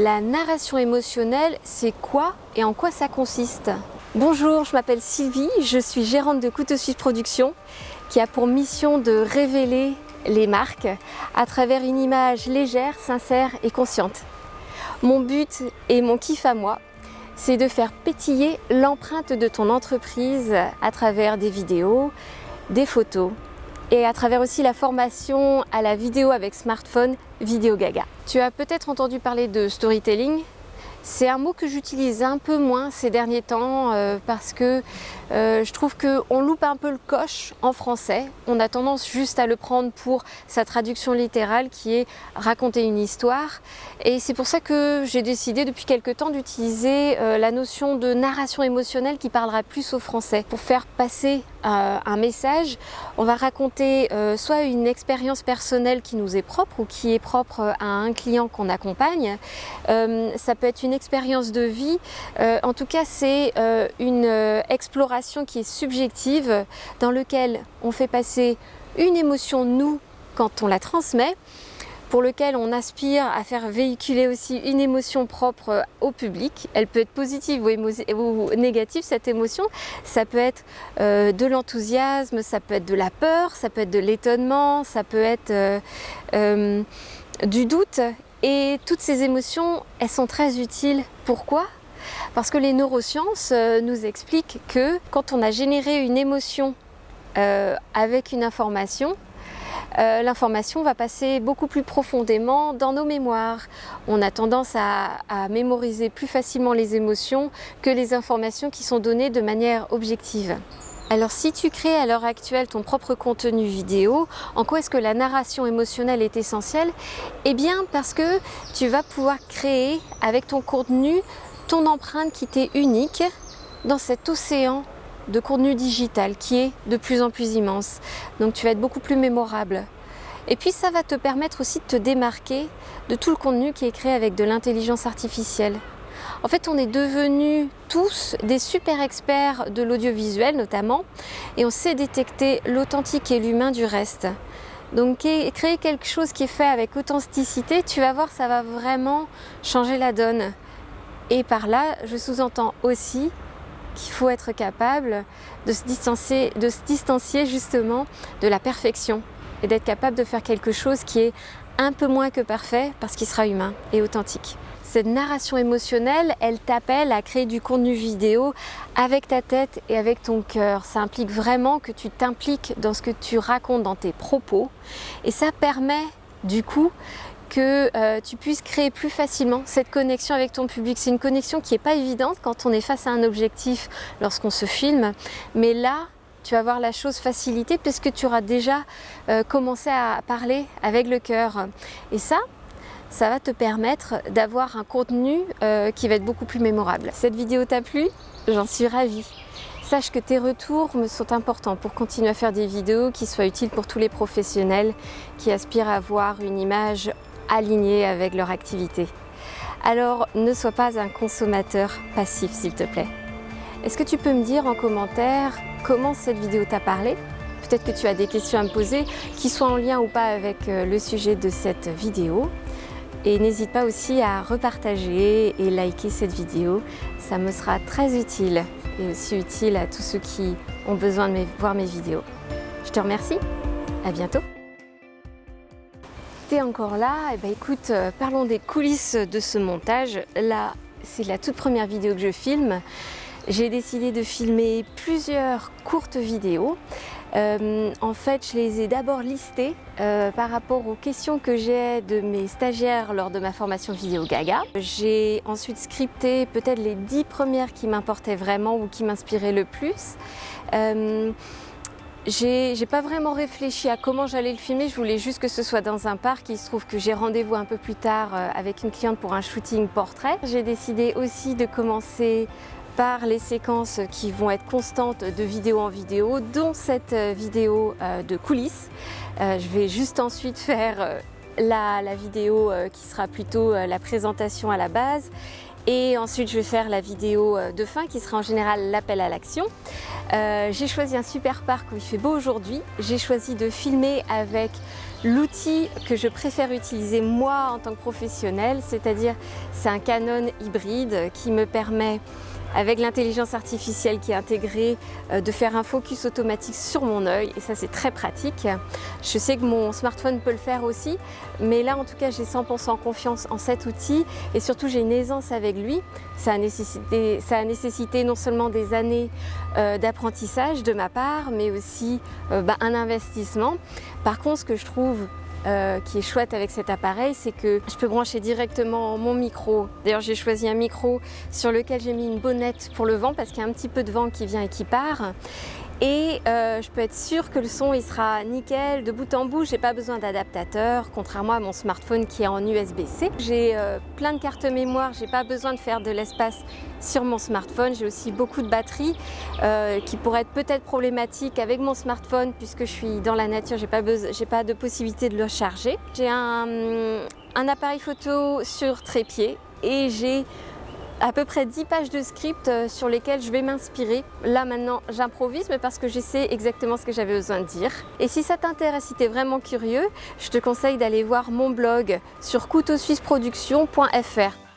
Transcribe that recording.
La narration émotionnelle, c'est quoi et en quoi ça consiste? Bonjour, je m'appelle Sylvie, je suis gérante de Couteau Suisse Productions qui a pour mission de révéler les marques à travers une image légère, sincère et consciente. Mon but et mon kiff à moi, c'est de faire pétiller l'empreinte de ton entreprise à travers des vidéos, des photos et à travers aussi la formation à la vidéo avec smartphone Vidéo Gaga. Tu as peut-être entendu parler de storytelling. C'est un mot que j'utilise un peu moins ces derniers temps parce que je trouve qu'on loupe un peu le coche en français. On a tendance juste à le prendre pour sa traduction littérale qui est raconter une histoire. Et c'est pour ça que j'ai décidé depuis quelque temps d'utiliser la notion de narration émotionnelle qui parlera plus au français. Pour faire passer un message, on va raconter soit une expérience personnelle qui nous est propre ou qui est propre à un client qu'on accompagne. Ça peut être une expérience de vie. En tout cas, c'est une exploration qui est subjective dans laquelle on fait passer une émotion nous quand on la transmet, pour lequel on aspire à faire véhiculer aussi une émotion propre au public. Elle peut être positive ou négative, cette émotion. Ça peut être de l'enthousiasme, ça peut être de la peur, ça peut être de l'étonnement, ça peut être du doute. Et toutes ces émotions, elles sont très utiles. Pourquoi ? Parce que les neurosciences nous expliquent que quand on a généré une émotion avec une information, l'information va passer beaucoup plus profondément dans nos mémoires. On a tendance à mémoriser plus facilement les émotions que les informations qui sont données de manière objective. Alors si tu crées à l'heure actuelle ton propre contenu vidéo, en quoi est-ce que la narration émotionnelle est essentielle? Eh bien parce que tu vas pouvoir créer avec ton contenu ton empreinte qui t'est unique dans cet océan de contenu digital qui est de plus en plus immense. Donc tu vas être beaucoup plus mémorable. Et puis ça va te permettre aussi de te démarquer de tout le contenu qui est créé avec de l'intelligence artificielle. En fait, on est devenus tous des super experts de l'audiovisuel notamment, et on sait détecter l'authentique et l'humain du reste. Donc créer quelque chose qui est fait avec authenticité, tu vas voir, ça va vraiment changer la donne. Et par là, je sous-entends aussi qu'il faut être capable de se distancier justement de la perfection et d'être capable de faire quelque chose qui est un peu moins que parfait parce qu'il sera humain et authentique. Cette narration émotionnelle, elle t'appelle à créer du contenu vidéo avec ta tête et avec ton cœur. Ça implique vraiment que tu t'impliques dans ce que tu racontes dans tes propos et ça permet du coup que tu puisses créer plus facilement cette connexion avec ton public. C'est une connexion qui n'est pas évidente quand on est face à un objectif lorsqu'on se filme, mais là, tu vas voir la chose facilitée puisque tu auras déjà commencé à parler avec le cœur. Et ça va te permettre d'avoir un contenu qui va être beaucoup plus mémorable. Cette vidéo t'a plu? J'en suis ravie. Sache que tes retours me sont importants pour continuer à faire des vidéos qui soient utiles pour tous les professionnels qui aspirent à avoir une image alignée avec leur activité. Alors, ne sois pas un consommateur passif, s'il te plaît. Est-ce que tu peux me dire en commentaire comment cette vidéo t'a parlé? Peut-être que tu as des questions à me poser, qui soient en lien ou pas avec le sujet de cette vidéo. Et n'hésite pas aussi à repartager et liker cette vidéo. Ça me sera très utile et aussi utile à tous ceux qui ont besoin de voir mes vidéos. Je te remercie. À bientôt. T'es encore là? Eh ben écoute, parlons des coulisses de ce montage. Là, c'est la toute première vidéo que je filme. J'ai décidé de filmer plusieurs courtes vidéos. En fait, je les ai d'abord listées par rapport aux questions que j'ai de mes stagiaires lors de ma formation Vidéo Gaga. J'ai ensuite scripté peut-être les 10 premières qui m'importaient vraiment ou qui m'inspiraient le plus. J'ai pas vraiment réfléchi à comment j'allais le filmer, je voulais juste que ce soit dans un parc. Il se trouve que j'ai rendez-vous un peu plus tard avec une cliente pour un shooting portrait. J'ai décidé aussi de commencer par les séquences qui vont être constantes de vidéo en vidéo, dont cette vidéo de coulisses. Je vais juste ensuite faire la vidéo qui sera plutôt la présentation à la base. Et ensuite, je vais faire la vidéo de fin qui sera en général l'appel à l'action. J'ai choisi un super parc où il fait beau aujourd'hui. J'ai choisi de filmer avec l'outil que je préfère utiliser moi en tant que professionnel, c'est-à-dire c'est un Canon hybride qui me permet, avec l'intelligence artificielle qui est intégrée, de faire un focus automatique sur mon œil, et ça c'est très pratique. Je sais que mon smartphone peut le faire aussi, mais là en tout cas j'ai 100% confiance en cet outil et surtout j'ai une aisance avec lui. Ça a nécessité non seulement des années d'apprentissage de ma part, mais aussi un investissement. Par contre, ce que je trouve qui est chouette avec cet appareil, c'est que je peux brancher directement mon micro. D'ailleurs, j'ai choisi un micro sur lequel j'ai mis une bonnette pour le vent parce qu'il y a un petit peu de vent qui vient et qui part. Et je peux être sûre que le son il sera nickel de bout en bout. J'ai pas besoin d'adaptateur, contrairement à mon smartphone qui est en USB-C. J'ai plein de cartes mémoire, j'ai pas besoin de faire de l'espace sur mon smartphone. J'ai aussi beaucoup de batterie qui pourraient être peut-être problématiques avec mon smartphone puisque je suis dans la nature, j'ai pas de possibilité de le charger. J'ai un appareil photo sur trépied et j'ai à peu près 10 pages de script sur lesquelles je vais m'inspirer. Là maintenant j'improvise, mais parce que je sais exactement ce que j'avais besoin de dire. Et si ça t'intéresse, si tu es vraiment curieux, je te conseille d'aller voir mon blog sur couteausuisseproduction.fr.